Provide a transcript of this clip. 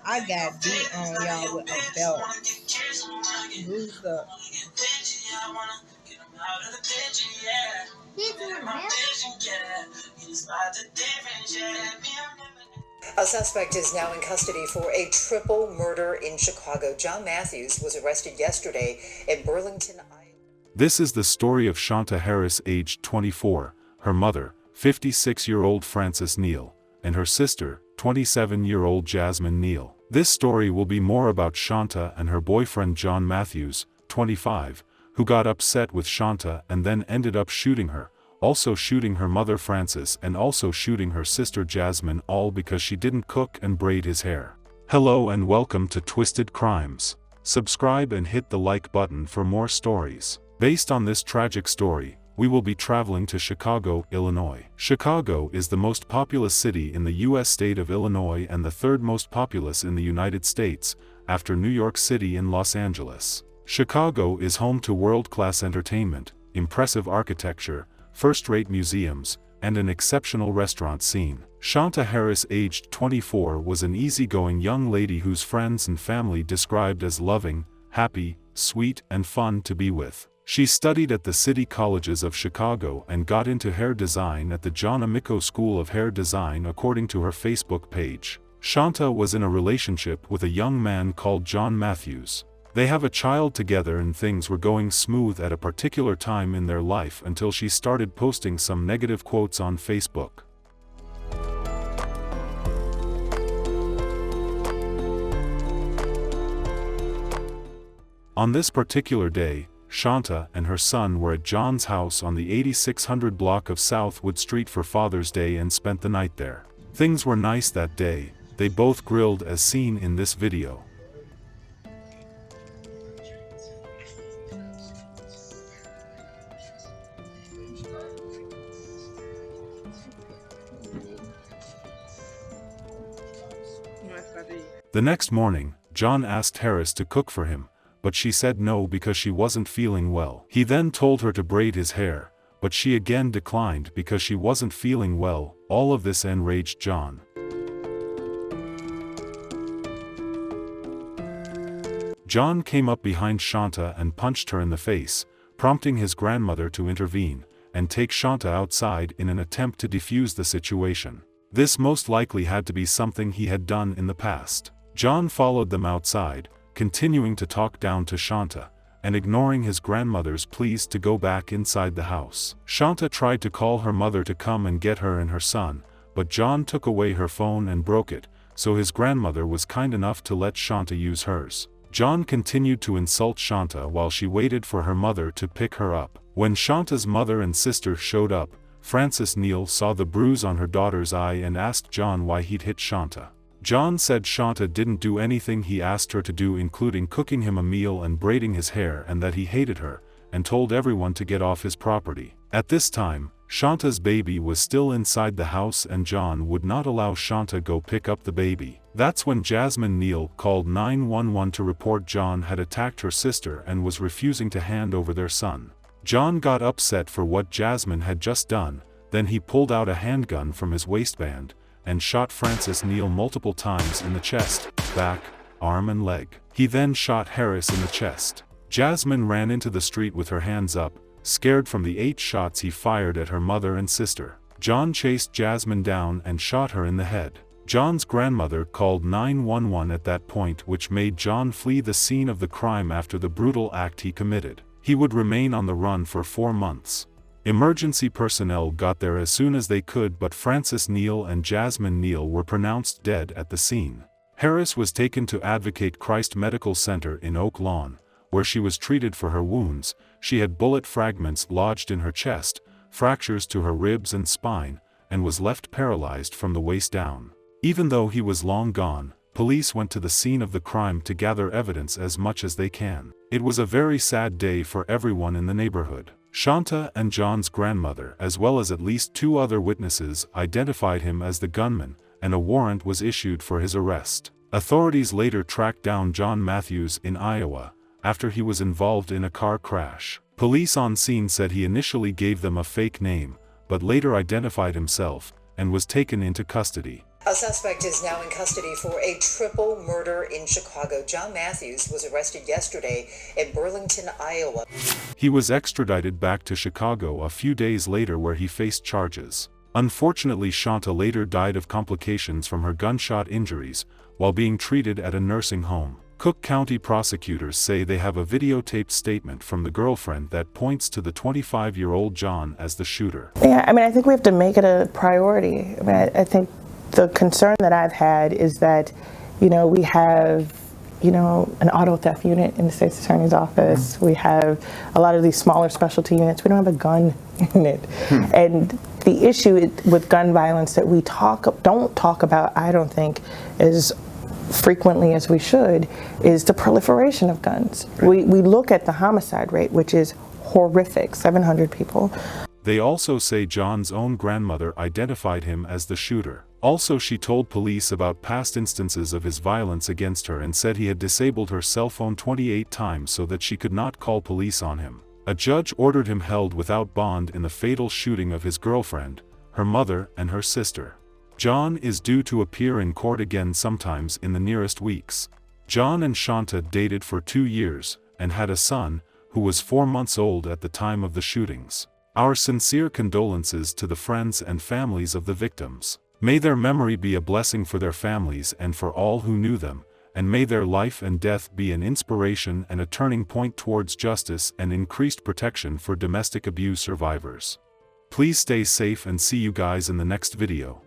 I got beat on y'all with a belt. Bruised up. A suspect is now in custody for a triple murder in Chicago. John Matthews was arrested yesterday in Burlington, Iowa. This is the story of Shonta Harris, aged 24, her mother, 56-year-old Frances Neal, and her sister, 27-year-old Jasmine Neal. This story will be more about Shonta and her boyfriend John Matthews, 25, who got upset with Shonta and then ended up shooting her, also shooting her mother Frances and also shooting her sister Jasmine, all because she didn't cook and braid his hair. Hello and welcome to Twisted Crimes. Subscribe and hit the like button for more stories. Based on this tragic story, we will be traveling to Chicago, Illinois. Chicago is the most populous city in the U.S. state of Illinois and the third most populous in the United States, after New York City and Los Angeles. Chicago is home to world-class entertainment, impressive architecture, first-rate museums, and an exceptional restaurant scene. Shonta Harris, aged 24, was an easygoing young lady whose friends and family described as loving, happy, sweet, and fun to be with. She studied at the City Colleges of Chicago and got into hair design at the John Amico School of Hair Design, according to her Facebook page. Shonta was in a relationship with a young man called John Matthews. They have a child together and things were going smooth at a particular time in their life until she started posting some negative quotes on Facebook. On this particular day, Shonta and her son were at John's house on the 8600 block of South Wood Street for Father's Day and spent the night there. Things were nice that day. They both grilled as seen in this video. The next morning, John asked Harris to cook for him, but she said no because she wasn't feeling well. He then told her to braid his hair, but she again declined because she wasn't feeling well. All of this enraged John. John came up behind Shonta and punched her in the face, prompting his grandmother to intervene and take Shonta outside in an attempt to defuse the situation. This most likely had to be something he had done in the past. John followed them outside, continuing to talk down to Shonta, and ignoring his grandmother's pleas to go back inside the house. Shonta tried to call her mother to come and get her and her son, but John took away her phone and broke it, so his grandmother was kind enough to let Shonta use hers. John continued to insult Shonta while she waited for her mother to pick her up. When Shonta's mother and sister showed up, Frances Neal saw the bruise on her daughter's eye and asked John why he'd hit Shonta. John said Shonta didn't do anything he asked her to do, including cooking him a meal and braiding his hair, and that he hated her, and told everyone to get off his property. At this time, Shonta's baby was still inside the house and John would not allow Shonta go pick up the baby. That's when Jasmine Neal called 911 to report John had attacked her sister and was refusing to hand over their son. John got upset for what Jasmine had just done, then he pulled out a handgun from his waistband and shot Frances Neal multiple times in the chest, back, arm and leg. He then shot Harris in the chest. Jasmine ran into the street with her hands up, scared from the 8 shots he fired at her mother and sister. John chased Jasmine down and shot her in the head. John's grandmother called 911 at that point, which made John flee the scene of the crime after the brutal act he committed. He would remain on the run for 4 months. Emergency personnel got there as soon as they could, but Frances Neal and Jasmine Neal were pronounced dead at the scene. Harris was taken to Advocate Christ Medical Center in Oak Lawn, where she was treated for her wounds. She had bullet fragments lodged in her chest, fractures to her ribs and spine, and was left paralyzed from the waist down. Even though he was long gone, police went to the scene of the crime to gather evidence as much as they can. It was a very sad day for everyone in the neighborhood. Shonta and John's grandmother, as well as at least 2 other witnesses, identified him as the gunman, and a warrant was issued for his arrest. Authorities later tracked down John Matthews in Iowa, after he was involved in a car crash. Police on scene said he initially gave them a fake name, but later identified himself, and was taken into custody. A suspect is now in custody for a triple murder in Chicago. John Matthews was arrested yesterday in Burlington, Iowa. He was extradited back to Chicago a few days later where he faced charges. Unfortunately, Shonta later died of complications from her gunshot injuries while being treated at a nursing home. Cook County prosecutors say they have a videotaped statement from the girlfriend that points to the 25-year-old John as the shooter. Yeah, I mean, I think we have to make it a priority. I mean, I think the concern that I've had is that, we have, an auto theft unit in the state's attorney's office. We have a lot of these smaller specialty units. We don't have a gun unit. And the issue with gun violence that we don't talk about, I don't think, as frequently as we should, is the proliferation of guns. We look at the homicide rate, which is horrific, 700 people. They also say John's own grandmother identified him as the shooter. Also, she told police about past instances of his violence against her and said he had disabled her cell phone 28 times so that she could not call police on him. A judge ordered him held without bond in the fatal shooting of his girlfriend, her mother, and her sister. John is due to appear in court again sometimes in the nearest weeks. John and Shonta dated for 2 years and had a son, who was 4 months old at the time of the shootings. Our sincere condolences to the friends and families of the victims. May their memory be a blessing for their families and for all who knew them, and may their life and death be an inspiration and a turning point towards justice and increased protection for domestic abuse survivors. Please stay safe and see you guys in the next video.